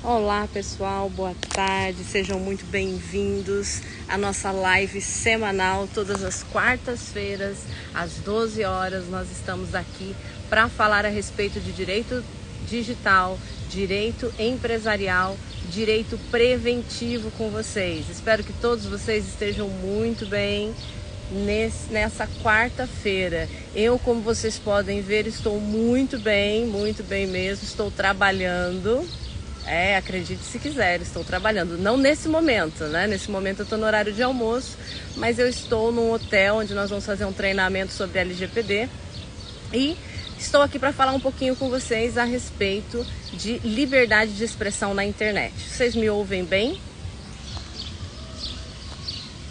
Olá pessoal, boa tarde, sejam muito bem-vindos à nossa live semanal, todas as quartas-feiras, às 12 horas, nós estamos aqui para falar a respeito de direito digital, direito empresarial, direito preventivo com vocês. Espero que todos vocês estejam muito bem nessa quarta-feira. Eu, como vocês podem ver, estou muito bem mesmo, estou trabalhando. Acredite se quiser, estou trabalhando. Não nesse momento, né? Nesse momento eu estou no horário de almoço, mas eu estou num hotel onde nós vamos fazer um treinamento sobre LGPD e estou aqui para falar um pouquinho com vocês a respeito de liberdade de expressão na internet. Vocês me ouvem bem?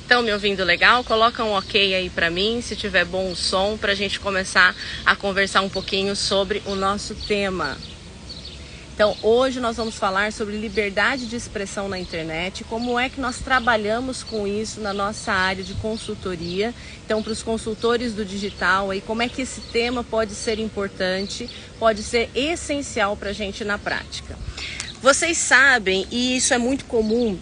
Estão me ouvindo legal? Coloca um ok aí para mim, se tiver bom o som, para a gente começar a conversar um pouquinho sobre o nosso tema. Então, hoje nós vamos falar sobre liberdade de expressão na internet, como é que nós trabalhamos com isso na nossa área de consultoria. Então, para os consultores do digital, aí, como é que esse tema pode ser importante, pode ser essencial para a gente na prática. Vocês sabem, e isso é muito comum,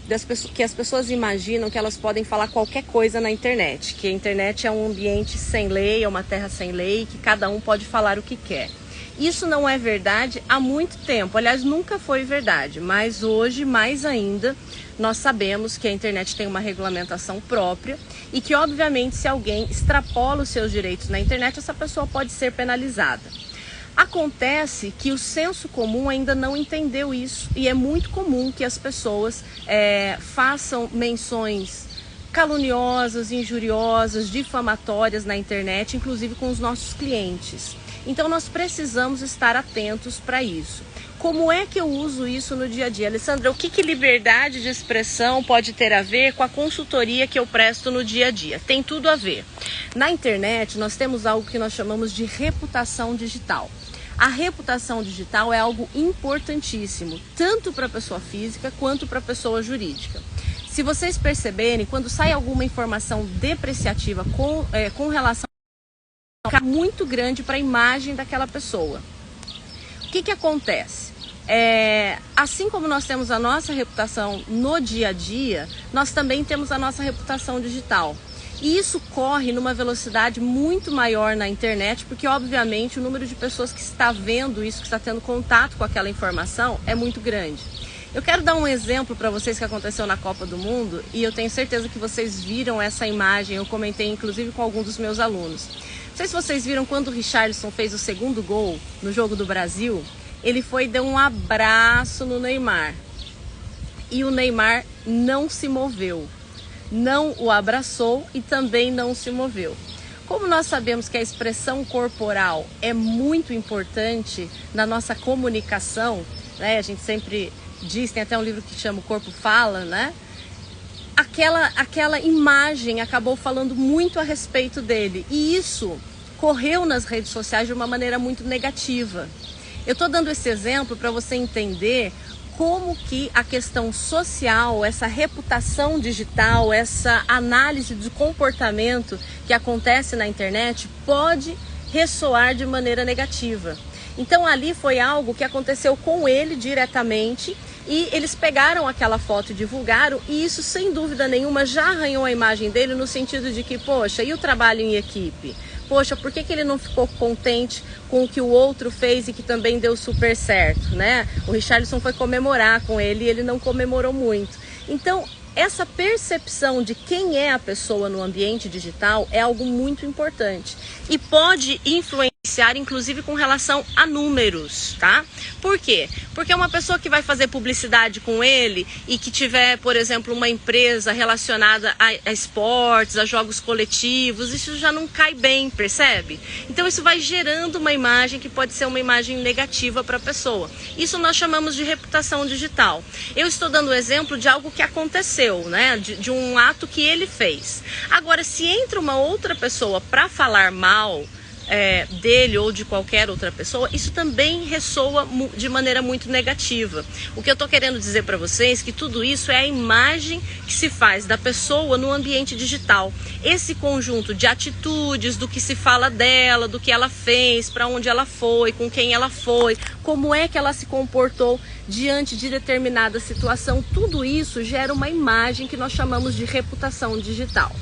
que as pessoas imaginam que elas podem falar qualquer coisa na internet, que a internet é um ambiente sem lei, é uma terra sem lei, que cada um pode falar o que quer. Isso não é verdade há muito tempo, aliás, nunca foi verdade, mas hoje, mais ainda, nós sabemos que a internet tem uma regulamentação própria e que, obviamente, se alguém extrapola os seus direitos na internet, essa pessoa pode ser penalizada. Acontece que o senso comum ainda não entendeu isso e é muito comum que as pessoas façam menções caluniosas, injuriosas, difamatórias na internet, inclusive com os nossos clientes. Então nós precisamos estar atentos para isso. Como é que eu uso isso no dia a dia? Alessandra, o que liberdade de expressão pode ter a ver com a consultoria que eu presto no dia a dia? Tem tudo a ver. Na internet nós temos algo que nós chamamos de reputação digital. A reputação digital é algo importantíssimo, tanto para a pessoa física quanto para a pessoa jurídica. Se vocês perceberem, quando sai alguma informação depreciativa com relação a muito grande para a imagem daquela pessoa. O que acontece? Assim como nós temos a nossa reputação no dia a dia, nós também temos a nossa reputação digital. E isso corre numa velocidade muito maior na internet, porque obviamente o número de pessoas que está vendo isso, que está tendo contato com aquela informação é muito grande. Eu quero dar um exemplo para vocês que aconteceu na Copa do Mundo e eu tenho certeza que vocês viram essa imagem, eu comentei inclusive com alguns dos meus alunos. Não sei se vocês viram quando o Richarlison fez o segundo gol no jogo do Brasil, ele foi e deu um abraço no Neymar. E o Neymar não se moveu. Não o abraçou e também não se moveu. Como nós sabemos que a expressão corporal é muito importante na nossa comunicação, né? A gente sempre diz, tem até um livro que chama O Corpo Fala, né? Aquela imagem acabou falando muito a respeito dele e isso correu nas redes sociais de uma maneira muito negativa. Eu estou dando esse exemplo para você entender como que a questão social, essa reputação digital, essa análise de comportamento que acontece na internet pode ressoar de maneira negativa. Então ali foi algo que aconteceu com ele diretamente e eles pegaram aquela foto e divulgaram e isso sem dúvida nenhuma já arranhou a imagem dele no sentido de que, poxa, e o trabalho em equipe? Poxa, por que ele não ficou contente com o que o outro fez e que também deu super certo, né? O Richarlison foi comemorar com ele e ele não comemorou muito. Então, essa percepção de quem é a pessoa no ambiente digital é algo muito importante e pode influenciar inclusive com relação a números, tá? Por quê? Porque uma pessoa que vai fazer publicidade com ele e que tiver, por exemplo, uma empresa relacionada a esportes, a jogos coletivos, isso já não cai bem, percebe? Então isso vai gerando uma imagem que pode ser uma imagem negativa para a pessoa. Isso nós chamamos de reputação digital. Eu estou dando o exemplo de algo que aconteceu, né? De um ato que ele fez. Agora, se entra uma outra pessoa para falar mal dele ou de qualquer outra pessoa, isso também ressoa de maneira muito negativa. O que eu estou querendo dizer para vocês é que tudo isso é a imagem que se faz da pessoa no ambiente digital. Esse conjunto de atitudes, do que se fala dela, do que ela fez, para onde ela foi, com quem ela foi, como é que ela se comportou diante de determinada situação, tudo isso gera uma imagem que nós chamamos de reputação digital.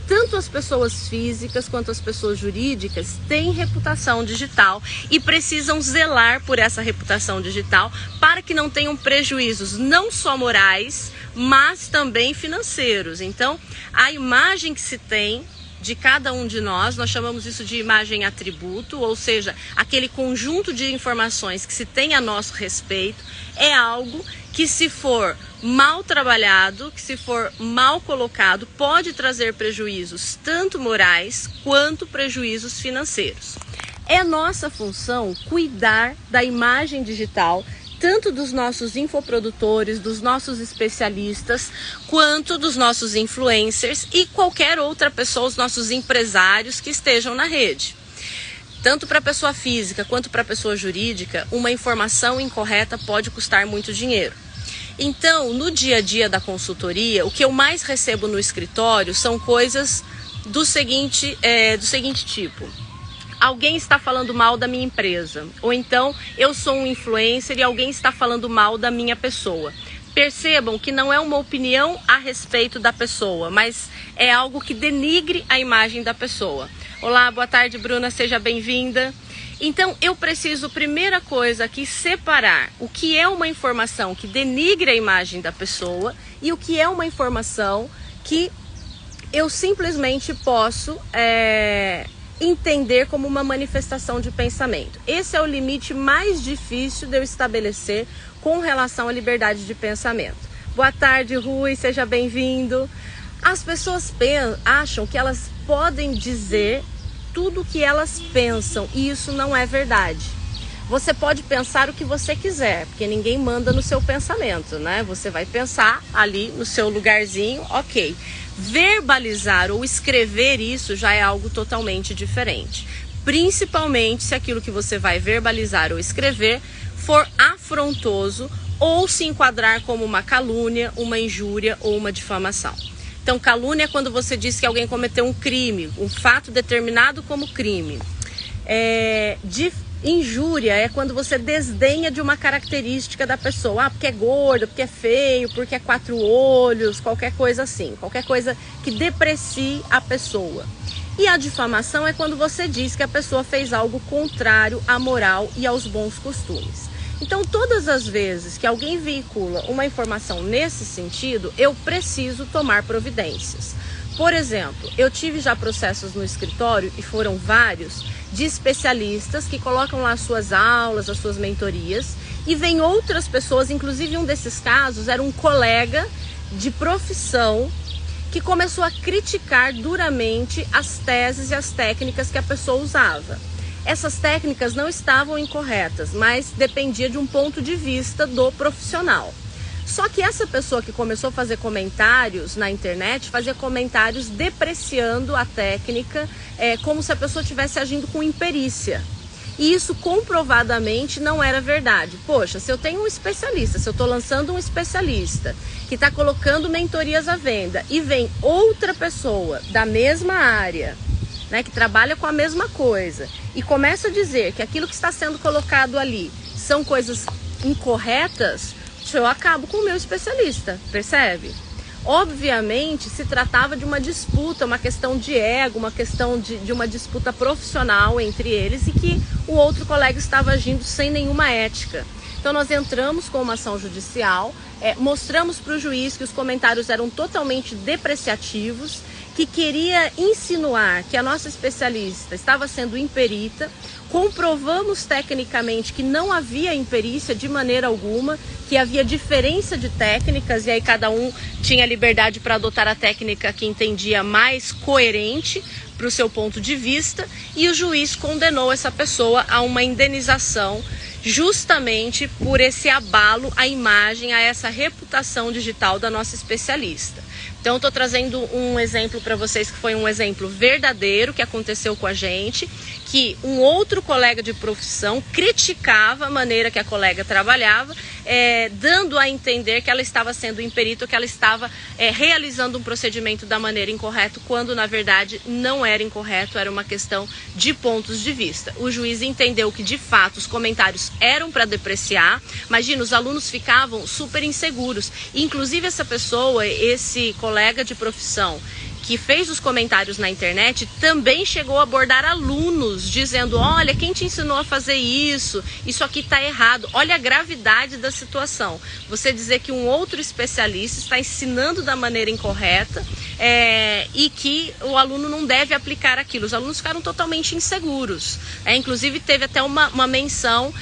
Tanto as pessoas físicas quanto as pessoas jurídicas têm reputação digital e precisam zelar por essa reputação digital para que não tenham prejuízos não só morais, mas também financeiros. Então, a imagem que se tem de cada um de nós chamamos isso de imagem atributo, ou seja, aquele conjunto de informações que se tem a nosso respeito, é algo que, se for mal trabalhado, que se for mal colocado, pode trazer prejuízos tanto morais quanto prejuízos financeiros. É nossa função cuidar da imagem digital, tanto dos nossos infoprodutores, dos nossos especialistas, quanto dos nossos influencers e qualquer outra pessoa, os nossos empresários que estejam na rede. Tanto para a pessoa física quanto para a pessoa jurídica, uma informação incorreta pode custar muito dinheiro. Então, no dia a dia da consultoria, o que eu mais recebo no escritório são coisas do seguinte tipo. Alguém está falando mal da minha empresa, ou então eu sou um influencer e alguém está falando mal da minha pessoa. Percebam que não é uma opinião a respeito da pessoa, mas é algo que denigre a imagem da pessoa. Olá, boa tarde, Bruna, seja bem-vinda. Então, eu preciso, primeira coisa aqui, separar o que é uma informação que denigre a imagem da pessoa e o que é uma informação que eu simplesmente posso entender como uma manifestação de pensamento. Esse é o limite mais difícil de eu estabelecer com relação à liberdade de pensamento. Boa tarde, Rui, seja bem-vindo. As pessoas acham que elas podem dizer tudo o que elas pensam e isso não é verdade. Você pode pensar o que você quiser, porque ninguém manda no seu pensamento, né? Você vai pensar ali no seu lugarzinho, ok. Verbalizar ou escrever isso já é algo totalmente diferente. Principalmente se aquilo que você vai verbalizar ou escrever for afrontoso ou se enquadrar como uma calúnia, uma injúria ou uma difamação. Então, calúnia é quando você diz que alguém cometeu um crime, um fato determinado como crime. Injúria é quando você desdenha de uma característica da pessoa. Porque é gordo, porque é feio, porque é 4 olhos, qualquer coisa assim. Qualquer coisa que deprecie a pessoa. E a difamação é quando você diz que a pessoa fez algo contrário à moral e aos bons costumes. Então, todas as vezes que alguém veicula uma informação nesse sentido, eu preciso tomar providências. Por exemplo, eu tive já processos no escritório, e foram vários, de especialistas que colocam lá as suas aulas, as suas mentorias, e vem outras pessoas, inclusive um desses casos era um colega de profissão que começou a criticar duramente as teses e as técnicas que a pessoa usava. Essas técnicas não estavam incorretas, mas dependia de um ponto de vista do profissional. Só que essa pessoa que começou a fazer comentários na internet, fazia comentários depreciando a técnica, como se a pessoa estivesse agindo com imperícia. E isso comprovadamente não era verdade. Poxa, se eu tenho um especialista, se eu estou lançando um especialista que está colocando mentorias à venda e vem outra pessoa da mesma área, né, que trabalha com a mesma coisa, e começa a dizer que aquilo que está sendo colocado ali são coisas incorretas, eu acabo com o meu especialista, percebe? Obviamente se tratava de uma disputa, uma questão de ego, uma questão de uma disputa profissional entre eles e que o outro colega estava agindo sem nenhuma ética. Então nós entramos com uma ação judicial, mostramos para o juiz que os comentários eram totalmente depreciativos, que queria insinuar que a nossa especialista estava sendo imperita. Comprovamos tecnicamente que não havia imperícia de maneira alguma, que havia diferença de técnicas e aí cada um tinha liberdade para adotar a técnica que entendia mais coerente para o seu ponto de vista, e o juiz condenou essa pessoa a uma indenização justamente por esse abalo à imagem, a essa reputação digital da nossa especialista. Então, estou trazendo um exemplo para vocês que foi um exemplo verdadeiro que aconteceu com a gente, que um outro colega de profissão criticava a maneira que a colega trabalhava, dando a entender que ela estava sendo imperito, que ela estava realizando um procedimento da maneira incorreta, quando na verdade não era incorreto, era uma questão de pontos de vista. O juiz entendeu que de fato os comentários eram para depreciar. Imagina, os alunos ficavam super inseguros. Inclusive essa pessoa, esse colega de profissão que fez os comentários na internet, também chegou a abordar alunos, dizendo: olha, quem te ensinou a fazer isso? Isso aqui está errado. Olha a gravidade da situação. Você dizer que um outro especialista está ensinando da maneira incorreta e que o aluno não deve aplicar aquilo. Os alunos ficaram totalmente inseguros. Inclusive teve até uma menção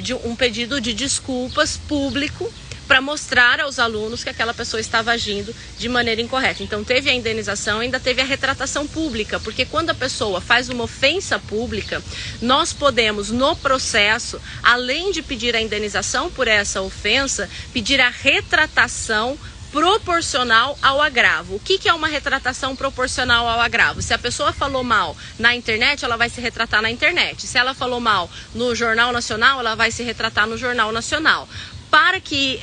de um pedido de desculpas público, para mostrar aos alunos que aquela pessoa estava agindo de maneira incorreta. Então teve a indenização, ainda teve a retratação pública, porque quando a pessoa faz uma ofensa pública, nós podemos no processo, além de pedir a indenização por essa ofensa, pedir a retratação proporcional ao agravo. O que é uma retratação proporcional ao agravo? Se a pessoa falou mal na internet, ela vai se retratar na internet. Se ela falou mal no Jornal Nacional, ela vai se retratar no Jornal Nacional. Para que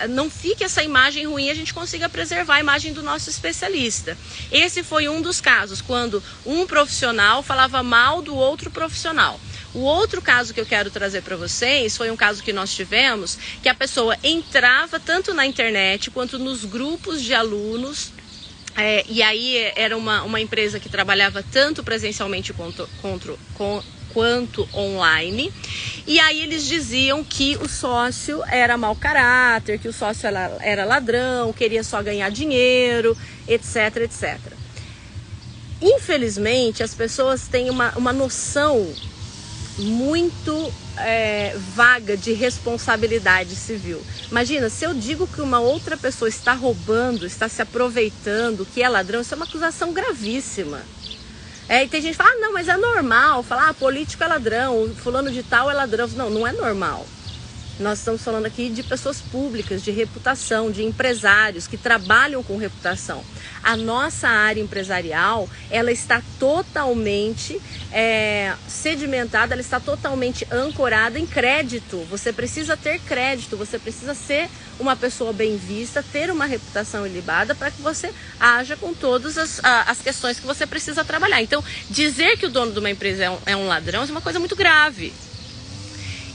não fique essa imagem ruim, a gente consiga preservar a imagem do nosso especialista. Esse foi um dos casos, quando um profissional falava mal do outro profissional. O outro caso que eu quero trazer para vocês foi um caso que nós tivemos, que a pessoa entrava tanto na internet quanto nos grupos de alunos. E aí era uma empresa que trabalhava tanto presencialmente quanto online, e aí eles diziam que o sócio era mau caráter, que o sócio era ladrão, queria só ganhar dinheiro, etc, etc. Infelizmente, as pessoas têm uma noção muito vaga de responsabilidade civil. Imagina, se eu digo que uma outra pessoa está roubando, está se aproveitando, que é ladrão, isso é uma acusação gravíssima. E tem gente que fala: não, mas é normal falar, político é ladrão, fulano de tal é ladrão. Não, não é normal. Nós estamos falando aqui de pessoas públicas, de reputação, de empresários que trabalham com reputação. A nossa área empresarial, ela está totalmente sedimentada, ela está totalmente ancorada em crédito. Você precisa ter crédito, você precisa ser uma pessoa bem vista, ter uma reputação ilibada para que você haja com todas as questões que você precisa trabalhar. Então, dizer que o dono de uma empresa é um ladrão é uma coisa muito grave.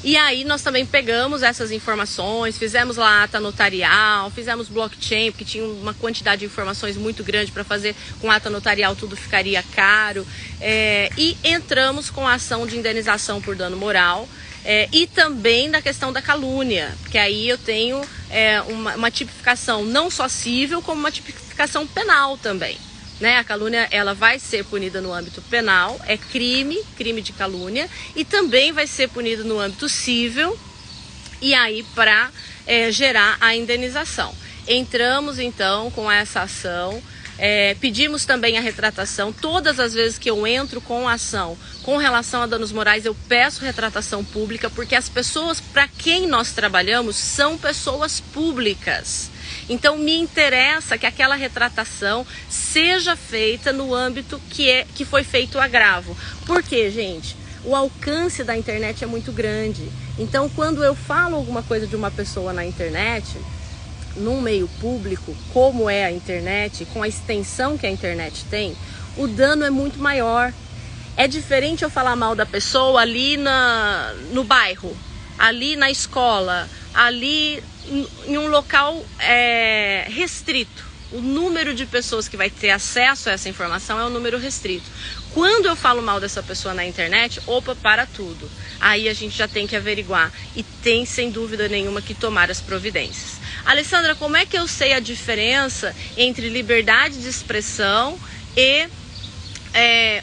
E aí nós também pegamos essas informações, fizemos lá a ata notarial, fizemos blockchain, porque tinha uma quantidade de informações muito grande para fazer com ata notarial, tudo ficaria caro. E entramos com a ação de indenização por dano moral e também na questão da calúnia, porque aí eu tenho uma tipificação não só civil, como uma tipificação penal também. A calúnia, ela vai ser punida no âmbito penal, é crime de calúnia, e também vai ser punida no âmbito civil, e aí para gerar a indenização. Entramos então com essa ação, pedimos também a retratação. Todas as vezes que eu entro com a ação com relação a danos morais, eu peço retratação pública, porque as pessoas para quem nós trabalhamos são pessoas públicas. Então me interessa que aquela retratação seja feita no âmbito que foi feito o agravo. Por quê, gente? O alcance da internet é muito grande. Então quando eu falo alguma coisa de uma pessoa na internet, num meio público, como é a internet, com a extensão que a internet tem, o dano é muito maior. É diferente eu falar mal da pessoa ali no bairro, ali na escola, ali em um local restrito. O número de pessoas que vai ter acesso a essa informação é um número restrito. Quando eu falo mal dessa pessoa na internet, para tudo. Aí a gente já tem que averiguar e tem, sem dúvida nenhuma, que tomar as providências. Alessandra, como é que eu sei a diferença entre liberdade de expressão e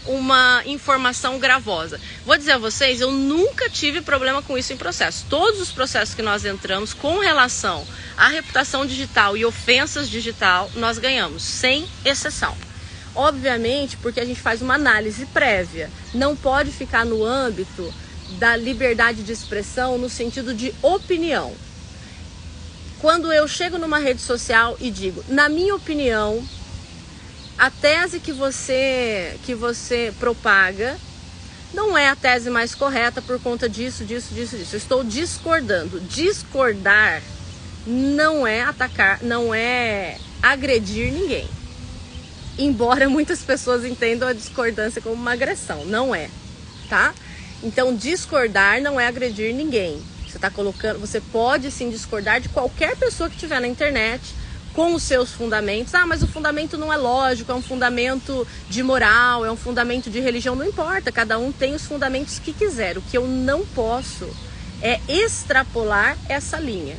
uma informação gravosa? Vou dizer a vocês, eu nunca tive problema com isso em processo. Todos os processos que nós entramos com relação à reputação digital e ofensas digital, nós ganhamos, sem exceção. Obviamente, porque a gente faz uma análise prévia. Não pode ficar no âmbito da liberdade de expressão no sentido de opinião. Quando eu chego numa rede social e digo, na minha opinião, a tese que você propaga não é a tese mais correta por conta disso. Eu estou discordando. Discordar não é atacar, não é agredir ninguém. Embora muitas pessoas entendam a discordância como uma agressão, não é, tá? Então discordar não é agredir ninguém. Você tá colocando, você pode sim discordar de qualquer pessoa que estiver na internet com os seus fundamentos. Ah, mas o fundamento não é lógico, é um fundamento de moral, é um fundamento de religião, não importa, cada um tem os fundamentos que quiser. O que eu não posso é extrapolar essa linha.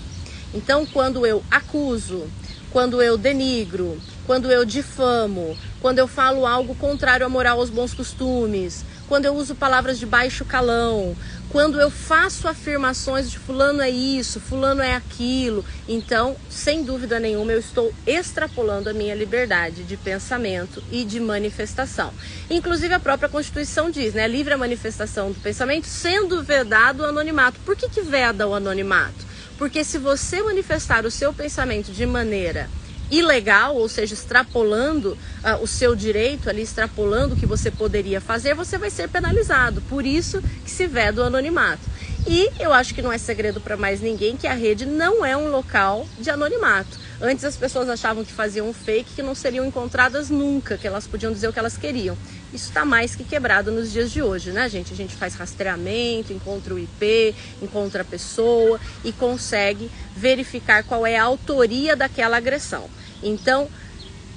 Então, quando eu acuso, quando eu denigro, quando eu difamo, quando eu falo algo contrário à moral, aos bons costumes, quando eu uso palavras de baixo calão, quando eu faço afirmações de fulano é isso, fulano é aquilo, então, sem dúvida nenhuma, eu estou extrapolando a minha liberdade de pensamento e de manifestação. Inclusive, a própria Constituição diz, né, livre a manifestação do pensamento, sendo vedado o anonimato. Por que veda o anonimato? Porque se você manifestar o seu pensamento de maneira ilegal, ou seja, extrapolando o seu direito ali, extrapolando o que você poderia fazer, você vai ser penalizado. Por isso que se veda o anonimato. E eu acho que não é segredo para mais ninguém que a rede não é um local de anonimato. Antes as pessoas achavam que faziam um fake, que não seriam encontradas nunca, que elas podiam dizer o que elas queriam. Isso está mais que quebrado nos dias de hoje, né, gente? A gente faz rastreamento, encontra o IP, encontra a pessoa e consegue verificar qual é a autoria daquela agressão. Então,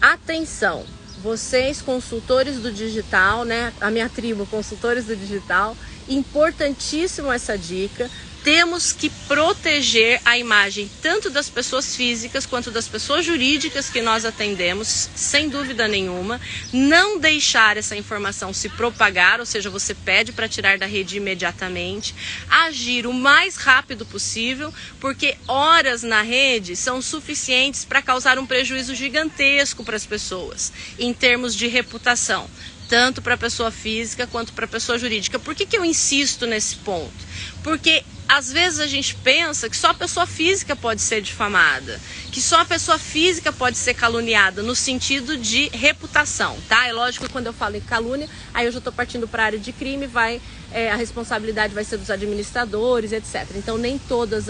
atenção, vocês consultores do digital, né? A minha tribo, consultores do digital, importantíssimo essa dica. Temos que proteger a imagem tanto das pessoas físicas quanto das pessoas jurídicas que nós atendemos, sem dúvida nenhuma. Não deixar essa informação se propagar, ou seja, você pede para tirar da rede imediatamente. Agir o mais rápido possível, porque horas na rede são suficientes para causar um prejuízo gigantesco para as pessoas, em termos de reputação, tanto para a pessoa física quanto para a pessoa jurídica. Por que eu insisto nesse ponto? Porque às vezes a gente pensa que só a pessoa física pode ser difamada, que só a pessoa física pode ser caluniada no sentido de reputação, tá? É lógico que quando eu falo em calúnia, aí eu já estou partindo para a área de crime, a responsabilidade vai ser dos administradores, etc. Então nem todos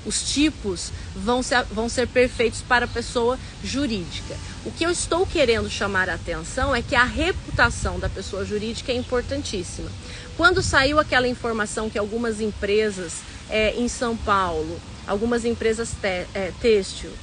os tipos vão ser perfeitos para a pessoa jurídica. O que eu estou querendo chamar a atenção é que a reputação da pessoa jurídica é importantíssima. Quando saiu aquela informação que algumas empresas em São Paulo, algumas empresas têxteis,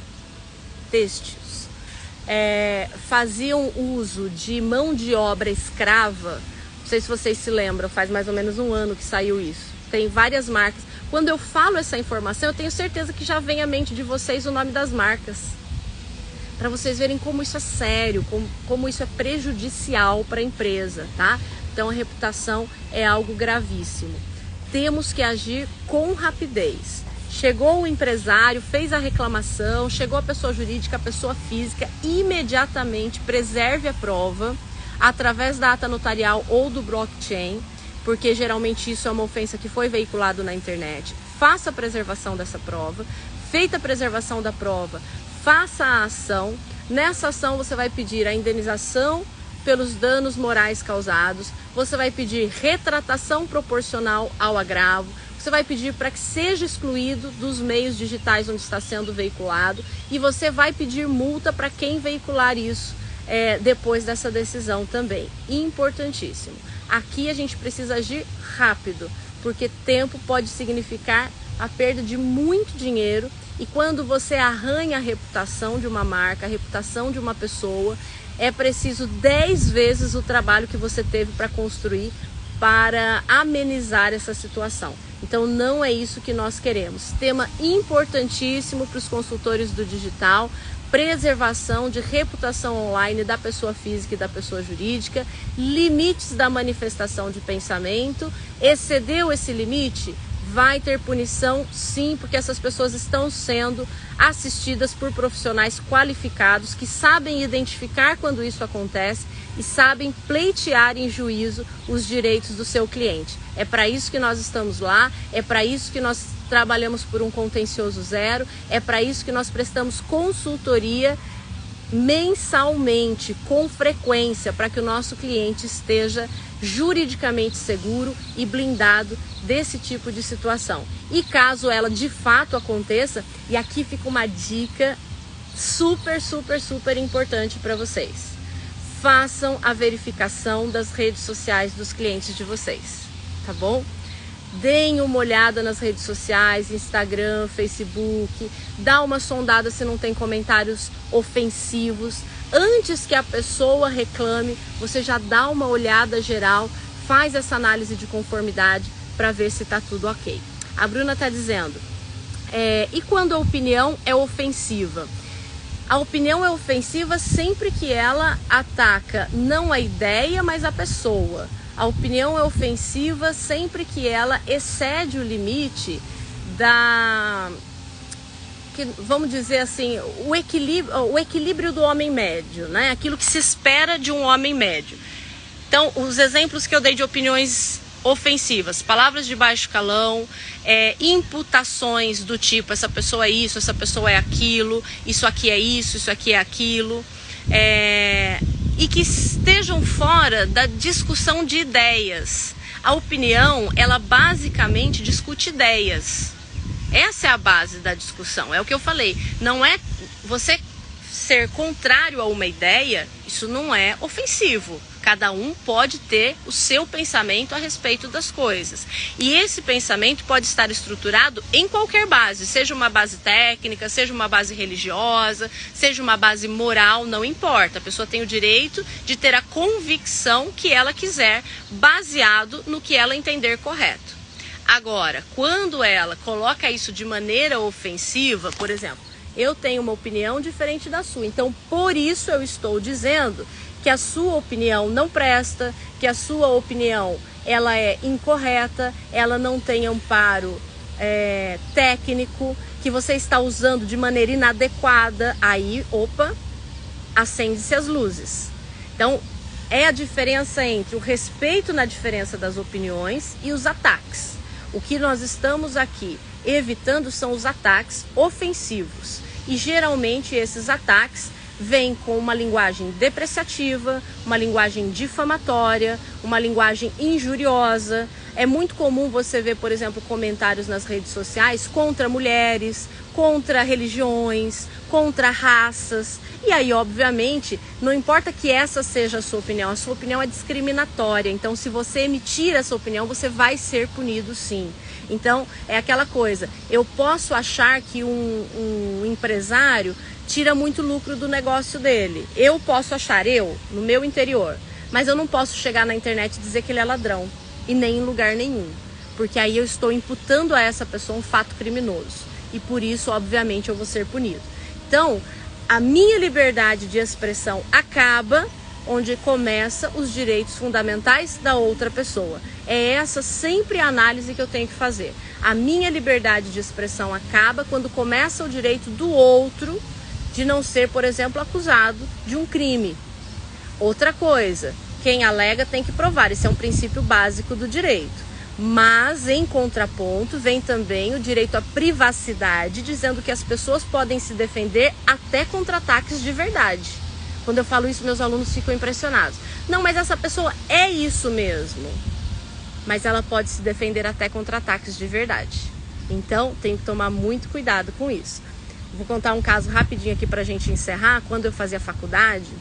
faziam uso de mão de obra escrava, não sei se vocês se lembram, faz mais ou menos um ano que saiu isso. Tem várias marcas. Quando eu falo essa informação, eu tenho certeza que já vem à mente de vocês o nome das marcas. Para vocês verem como isso é sério, como isso é prejudicial para a empresa, tá? Então a reputação é algo gravíssimo. Temos que agir com rapidez. Chegou o empresário, fez a reclamação, chegou a pessoa jurídica, a pessoa física, imediatamente preserve a prova através da ata notarial ou do blockchain, porque geralmente isso é uma ofensa que foi veiculado na internet. Faça a preservação dessa prova. Feita a preservação da prova, faça a ação. Nessa ação você vai pedir a indenização pelos danos morais causados, você vai pedir retratação proporcional ao agravo, você vai pedir para que seja excluído dos meios digitais onde está sendo veiculado e você vai pedir multa para quem veicular isso depois dessa decisão também. Importantíssimo. Aqui a gente precisa agir rápido, porque tempo pode significar a perda de muito dinheiro e quando você arranha a reputação de uma marca, a reputação de uma pessoa, é preciso 10 vezes o trabalho que você teve para construir para amenizar essa situação. Então não é isso que nós queremos. Tema importantíssimo para os consultores do digital, preservação de reputação online da pessoa física e da pessoa jurídica, limites da manifestação de pensamento. Excedeu esse limite? Vai ter punição, sim, porque essas pessoas estão sendo assistidas por profissionais qualificados que sabem identificar quando isso acontece e sabem pleitear em juízo os direitos do seu cliente. É para isso que nós estamos lá, é para isso que nós trabalhamos por um contencioso zero, é para isso que nós prestamos consultoria mensalmente, com frequência, para que o nosso cliente esteja juridicamente seguro e blindado desse tipo de situação. E caso ela de fato aconteça, e aqui fica uma dica super importante para vocês: façam a verificação das redes sociais dos clientes de vocês, tá bom? Deem uma olhada nas redes sociais, Instagram, Facebook, dá uma sondada se não tem comentários ofensivos. Antes que a pessoa reclame, você já dá uma olhada geral, faz essa análise de conformidade para ver se está tudo ok. A Bruna está dizendo, e quando a opinião é ofensiva? A opinião é ofensiva sempre que ela ataca não a ideia, mas a pessoa. A opinião é ofensiva sempre que ela excede o limite vamos dizer assim, o equilíbrio do homem médio, né? Aquilo que se espera de um homem médio. Então, os exemplos que eu dei de opiniões ofensivas, palavras de baixo calão, imputações do tipo, essa pessoa é isso, essa pessoa é aquilo, isso aqui é isso aqui é aquilo, e que estejam fora da discussão de ideias. A opinião, ela basicamente discute ideias. Essa é a base da discussão, é o que eu falei. Não é você ser contrário a uma ideia, isso não é ofensivo. Cada um pode ter o seu pensamento a respeito das coisas. E esse pensamento pode estar estruturado em qualquer base, seja uma base técnica, seja uma base religiosa, seja uma base moral, não importa. A pessoa tem o direito de ter a convicção que ela quiser, baseado no que ela entender correto. Agora, quando ela coloca isso de maneira ofensiva, por exemplo, eu tenho uma opinião diferente da sua, então por isso eu estou dizendo que a sua opinião não presta, que a sua opinião ela é incorreta, ela não tem amparo técnico, que você está usando de maneira inadequada, aí, opa, acende-se as luzes. Então, é a diferença entre o respeito na diferença das opiniões e os ataques. O que nós estamos aqui evitando são os ataques ofensivos. E geralmente esses ataques vêm com uma linguagem depreciativa, uma linguagem difamatória, uma linguagem injuriosa. É muito comum você ver, por exemplo, comentários nas redes sociais contra mulheres, contra religiões, contra raças. E aí, obviamente, não importa que essa seja a sua opinião é discriminatória. Então, se você emitir essa opinião, você vai ser punido sim. Então, é aquela coisa, eu posso achar que um empresário tira muito lucro do negócio dele. Eu posso achar, no meu interior, mas eu não posso chegar na internet e dizer que ele é ladrão, e nem em lugar nenhum. Porque aí eu estou imputando a essa pessoa um fato criminoso. E por isso, obviamente, eu vou ser punido. Então, a minha liberdade de expressão acaba onde começa os direitos fundamentais da outra pessoa. É essa sempre a análise que eu tenho que fazer. A minha liberdade de expressão acaba quando começa o direito do outro de não ser, por exemplo, acusado de um crime. Outra coisa, quem alega tem que provar, isso é um princípio básico do direito. Mas, em contraponto, vem também o direito à privacidade, dizendo que as pessoas podem se defender até contra ataques de verdade. Quando eu falo isso, meus alunos ficam impressionados. Não, mas essa pessoa é isso mesmo. Mas ela pode se defender até contra ataques de verdade. Então, tem que tomar muito cuidado com isso. Vou contar um caso rapidinho aqui pra gente encerrar. Quando eu fazia faculdade,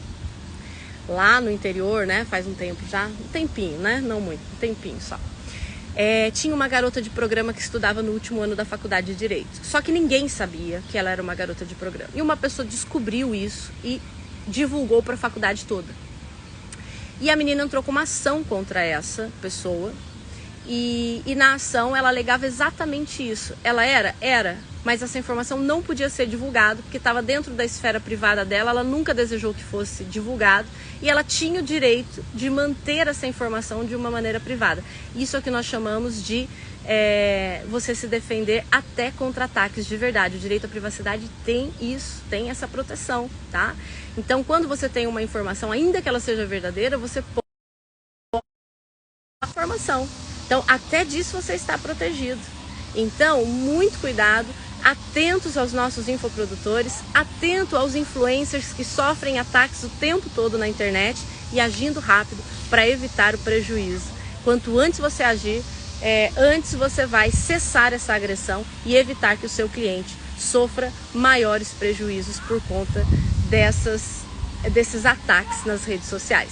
lá no interior, né, faz um tempo já, um tempinho, né, não muito, um tempinho só. Tinha uma garota de programa que estudava no último ano da faculdade de Direito. Só que ninguém sabia que ela era uma garota de programa. E uma pessoa descobriu isso e divulgou para a faculdade toda. E a menina entrou com uma ação contra essa pessoa. E na ação ela alegava exatamente isso. Ela era, mas essa informação não podia ser divulgada porque estava dentro da esfera privada dela, ela nunca desejou que fosse divulgado e ela tinha o direito de manter essa informação de uma maneira privada. Isso é o que nós chamamos de você se defender até contra ataques de verdade. O direito à privacidade tem isso, tem essa proteção, tá? Então, quando você tem uma informação, ainda que ela seja verdadeira, você pode a informação. Então, até disso você está protegido. Então, muito cuidado. atentos aos nossos infoprodutores, atento aos influencers que sofrem ataques o tempo todo na internet e agindo rápido para evitar o prejuízo. Quanto antes você agir, antes você vai cessar essa agressão e evitar que o seu cliente sofra maiores prejuízos por conta desses ataques nas redes sociais,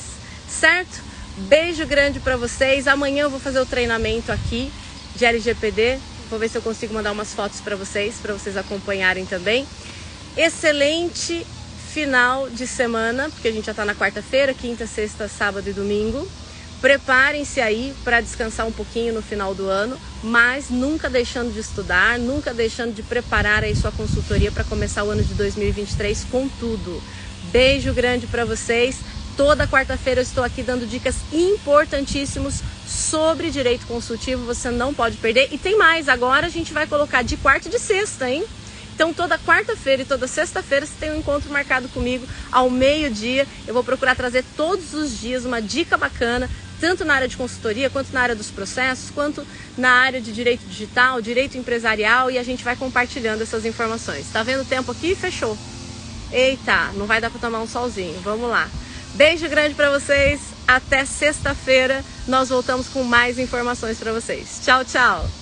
certo? Beijo grande para vocês. Amanhã eu vou fazer o treinamento aqui de LGPD. Vou ver se eu consigo mandar umas fotos para vocês acompanharem também. Excelente final de semana, porque a gente já está na quarta-feira, quinta, sexta, sábado e domingo. Preparem-se aí para descansar um pouquinho no final do ano, mas nunca deixando de estudar, nunca deixando de preparar aí sua consultoria para começar o ano de 2023 com tudo. Beijo grande para vocês. Toda quarta-feira eu estou aqui dando dicas importantíssimas sobre direito consultivo, você não pode perder. E tem mais, agora a gente vai colocar de quarta e de sexta, hein? Então toda quarta-feira e toda sexta-feira você tem um encontro marcado comigo ao meio-dia. Eu vou procurar trazer todos os dias uma dica bacana, tanto na área de consultoria, quanto na área dos processos, quanto na área de direito digital, direito empresarial, e a gente vai compartilhando essas informações. Tá vendo o tempo aqui? Fechou. Eita, não vai dar para tomar um solzinho. Vamos lá. Beijo grande para vocês. Até sexta-feira nós voltamos com mais informações para vocês. Tchau, tchau.